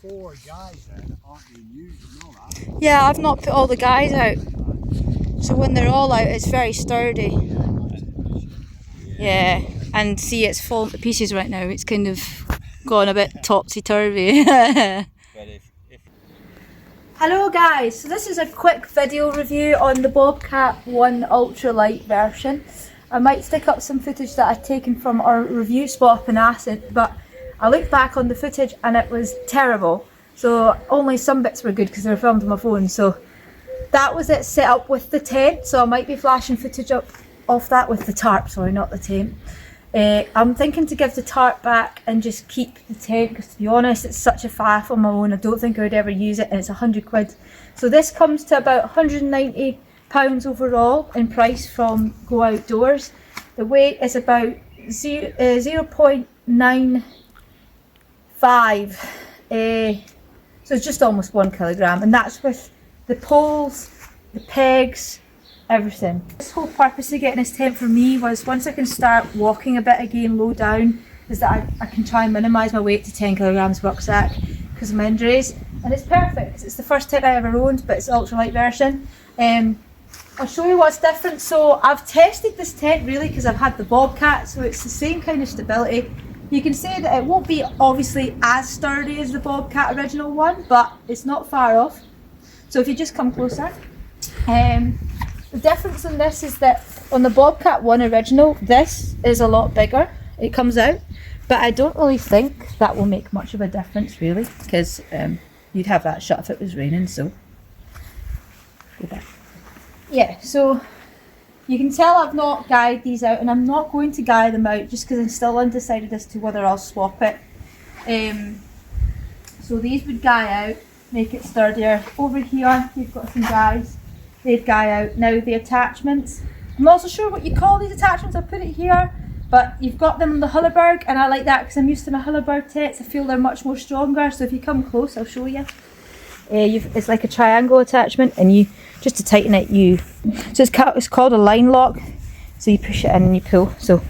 4 guys there that aren't being used, you know that? Yeah, I've not put all the guys out. So when they're all out, it's very sturdy. Yeah, and see, it's falling to pieces right now. It's kind of gone a bit topsy-turvy. Hello guys, so this is a quick video review on the Bobcat 1 ultralight version. I might stick up some footage that I've taken from our review spot up in Ascent, but I looked back on the footage and it was terrible. So only some bits were good because they were filmed on my phone. So that was it set up with the tent, so I might be flashing footage up off that with the tarp, sorry, not the tent. I'm thinking to give the tarp back and just keep the tent because, to be honest, it's such a faff on my own. I don't think I would ever use it, and it's £100. So this comes to about £190 overall in price from Go Outdoors. The weight is about 0.95, so it's just almost 1 kilogram, and that's with the poles, the pegs, everything. This whole purpose of getting this tent for me was once I can start walking a bit again low down, is that I can try and minimise my weight to 10 kilograms rucksack because of my injuries. And it's perfect because it's the first tent I ever owned, but it's the ultralight version. I'll show you what's different. So I've tested this tent really because I've had the Bobcat, so it's the same kind of stability. You can say that it won't be obviously as sturdy as the Bobcat original one, but it's not far off. So if you just come closer. The difference in this is that on the Bobcat 1 original, this is a lot bigger. It comes out, but I don't really think that will make much of a difference really, because you'd have that shut if it was raining. So go back. Yeah, so you can tell I've not guyed these out, and I'm not going to guy them out just because I'm still undecided as to whether I'll swap it. So these would guy out, make it sturdier. Over here you've got some guys, they'd guy out. Now the attachments, I'm not so sure what you call these attachments, I'll put it here, but you've got them on the Hulleberg, and I like that because I'm used to my Hulleberg tents. I feel they're much more stronger, so if you come close I'll show you. It's like a triangle attachment, and you just to tighten it, so it's called a line lock, so you push it in and you pull. So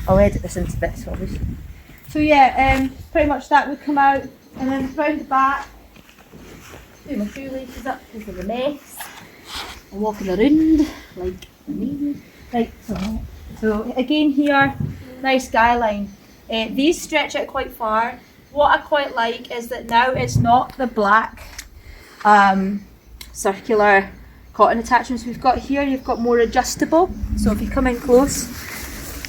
I'll edit this into bits obviously. So yeah, pretty much that would come out, and then round the back, do my shoelaces up because of the mess. I'm walking around like me. Right, so again here, nice guy line. These stretch out quite far. What I quite like is that now it's not the black circular cotton attachments we've got here. You've got more adjustable. So if you come in close,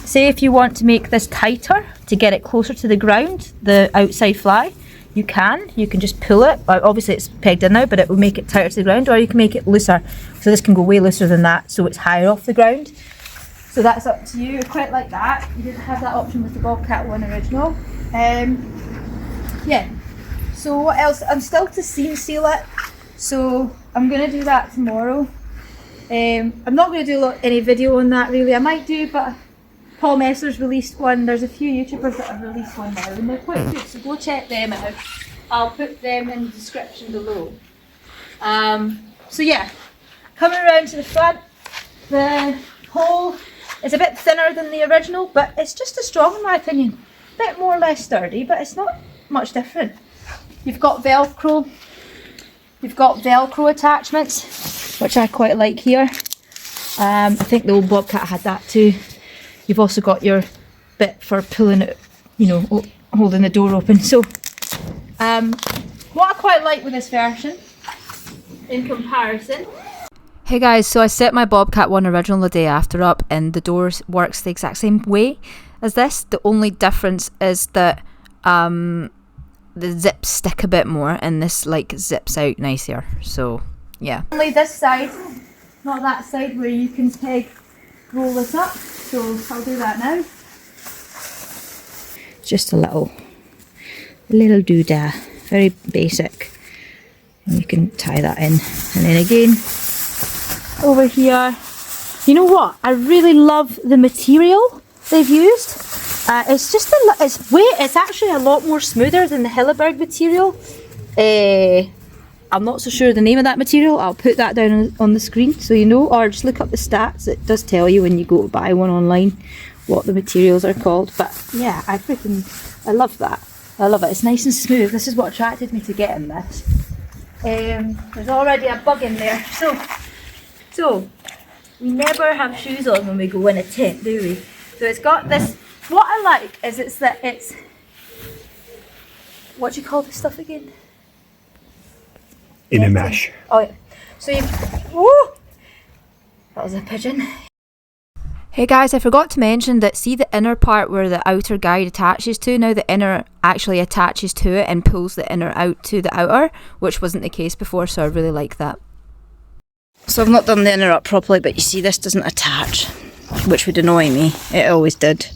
say if you want to make this tighter to get it closer to the ground, the outside fly, you can just pull it. Obviously it's pegged in now, but it will make it tighter to the ground, or you can make it looser. So this can go way looser than that, so it's higher off the ground. So that's up to you. I quite like that. You didn't have that option with the Bobcat 1 original. Yeah, so what else? I'm still to seam seal it, so I'm going to do that tomorrow. I'm not going to do any video on that really. I might do, but Paul Messer's released one. There's a few YouTubers that have released one now, and they're quite good, so go check them out. I'll put them in the description below. So yeah, coming around to the front, the hole is a bit thinner than the original, but it's just as strong in my opinion. A bit more or less sturdy, but it's not much different. You've got Velcro attachments, which I quite like here. I think the old Bobcat had that too. You've also got your bit for pulling it, holding the door open. So what I quite like with this version in comparison. Hey guys, so I set my Bobcat 1 original the day after up, and the door works the exact same way as this. The only difference is that the zips stick a bit more, and this zips out nicer. So yeah, only this side, not that side where you can roll this up. So I'll do that now. Just a little doodah, very basic, and you can tie that in. And then again over here, you know what, I really love the material they've used. It's just it's actually a lot more smoother than the Hilleberg material. I'm not so sure the name of that material. I'll put that down on the screen so you know, or just look up the stats. It does tell you when you go to buy one online what the materials are called. But yeah, I love that. I love it. It's nice and smooth. This is what attracted me to getting this. There's already a bug in there. So we never have shoes on when we go in a tent, do we? So it's got this. What I like is it's what do you call this stuff again? Inner mesh. Oh yeah. So you. Woo! That was a pigeon. Hey guys, I forgot to mention that see the inner part where the outer guide attaches to, now the inner actually attaches to it and pulls the inner out to the outer, which wasn't the case before, so I really like that. So I've not done the inner up properly, but you see this doesn't attach, which would annoy me. It always did.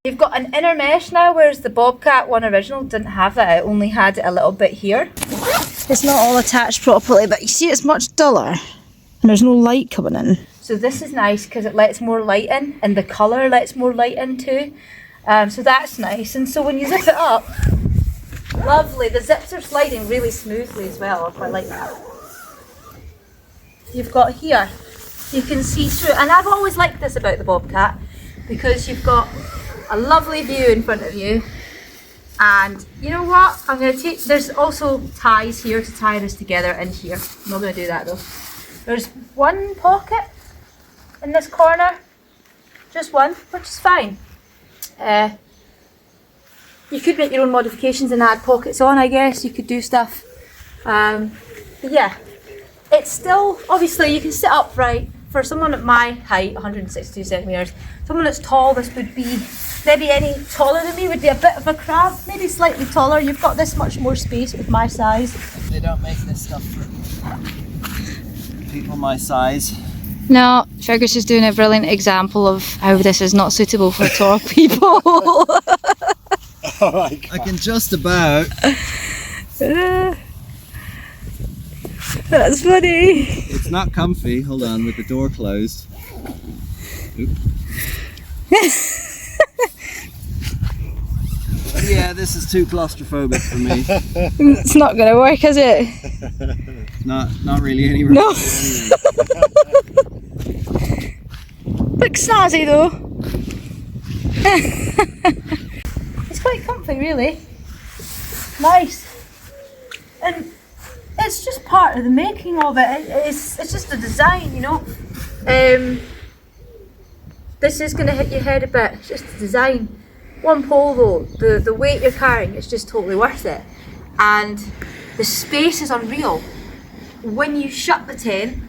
You've got an inner mesh now, whereas the Bobcat one original didn't have that, it only had it a little bit here. It's not all attached properly, but you see it's much duller and there's no light coming in. So this is nice because it lets more light in, and the colour lets more light in too. So that's nice. And so when you zip it up, lovely. The zips are sliding really smoothly as well. I quite like that. You've got here, you can see through. And I've always liked this about the Bobcat because you've got a lovely view in front of you. And you know what? I'm going to take, there's also ties here to tie this together in here. I'm not going to do that though. There's one pocket in this corner, just one, which is fine. You could make your own modifications and add pockets on, I guess. You could do stuff. But yeah, it's still, obviously you can sit upright. For someone at my height, 162 centimetres, someone that's tall, this would be, maybe any taller than me would be a bit of a cramp, maybe slightly taller. You've got this much more space with my size. They don't make this stuff for people my size. No, Fergus is doing a brilliant example of how this is not suitable for tall people. Oh my God. I can just about. That's funny. It's not comfy. Hold on, with the door closed. Oop. Yeah, this is too claustrophobic for me. It's not going to work, is it? Not really any room. No. Looks snazzy though. It's quite comfy, really. Nice. And it's just part of the making of it. It's just the design, you know. This is going to hit your head a bit. It's just the design. One pole though, the weight you're carrying is just totally worth it. And the space is unreal. When you shut the tent,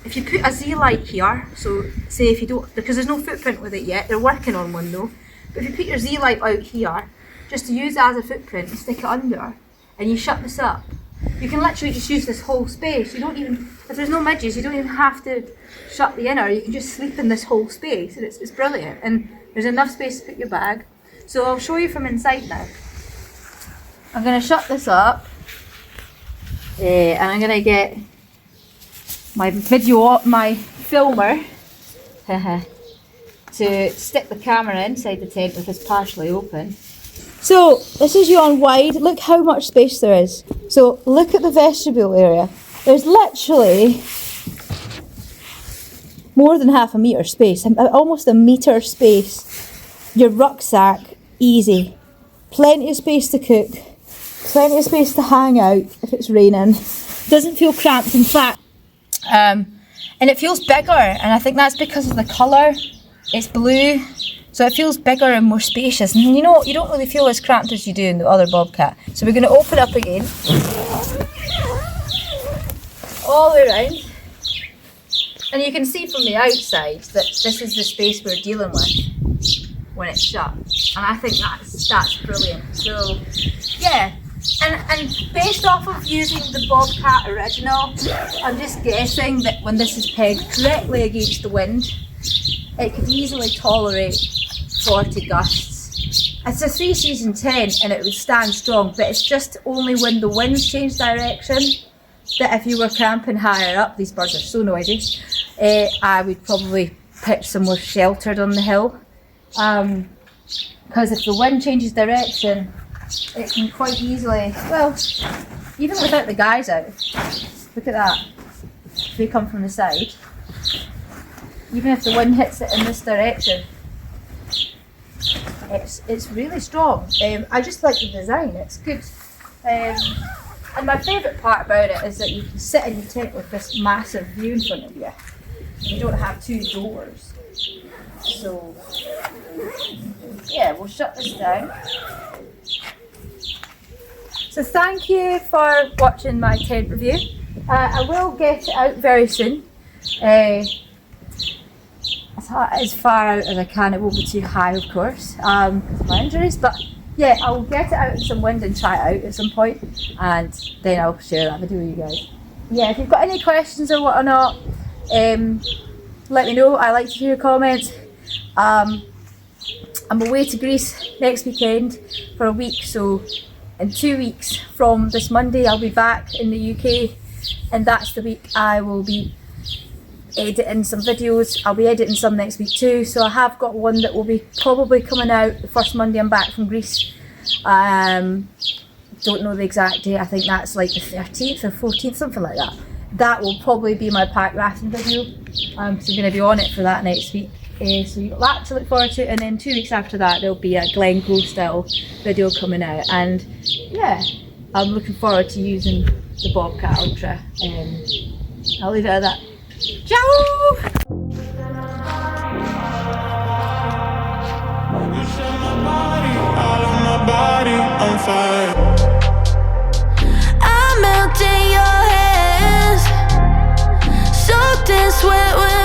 if you put a Z-light here, so say if you don't, because there's no footprint with it yet, they're working on one though, but if you put your Z-light out here, just to use it as a footprint and stick it under, and you shut this up, you can literally just use this whole space. You don't even, if there's no midges, you don't even have to shut the inner, you can just sleep in this whole space, and it's brilliant. And there's enough space to put your bag. So I'll show you from inside now. I'm going to shut this up, and I'm going to get my filmer to stick the camera inside the tent with this partially open. So this is you on wide. Look how much space there is. So look at the vestibule area. There's literally more than half a metre space, almost a metre space. Your rucksack, easy. Plenty of space to cook, plenty of space to hang out if it's raining. Doesn't feel cramped, in fact. And it feels bigger, and I think that's because of the colour. It's blue, so it feels bigger and more spacious. And you know, you don't really feel as cramped as you do in the other Bobcat. So we're going to open up again, all the way around. And you can see from the outside that this is the space we're dealing with when it's shut. And I think that's brilliant. So yeah, and based off of using the Bobcat original, I'm just guessing that when this is pegged correctly against the wind, it could easily tolerate 40 gusts. It's a 3-season tent and it would stand strong, but it's just only when the winds change direction that if you were camping higher up, these birds are so noisy, I would probably pitch somewhere sheltered on the hill. Because if the wind changes direction, it can quite easily, well, even without the guys out, look at that, if they come from the side, even if the wind hits it in this direction, It's really strong. I just like the design. It's good. And my favourite part about it is that you can sit in your tent with this massive view in front of you. You don't have two doors. So yeah, we'll shut this down. So thank you for watching my tent review. I will get it out very soon. As far out as I can. It won't be too high, of course, because of my injuries, but yeah, I'll get it out in some wind and try it out at some point, and then I'll share that video with you guys. Yeah, if you've got any questions or whatnot, let me know. I like to hear your comments. I'm away to Greece next weekend for a week, so in 2 weeks from this Monday I'll be back in the UK, and that's the week I will be editing some videos. I'll be editing some next week too, so I have got one that will be probably coming out the first Monday I'm back from Greece. Don't know the exact date. I think that's like the 13th or 14th, something like that. That will probably be my pack rafting video, so I'm going to be on it for that next week. So you've got that to look forward to, and then 2 weeks after that there'll be a Glencoe style video coming out, and yeah, I'm looking forward to using the Bobcat Ultra. I'll leave it at that. Ciao! I melt in your hands, soaked in sweat when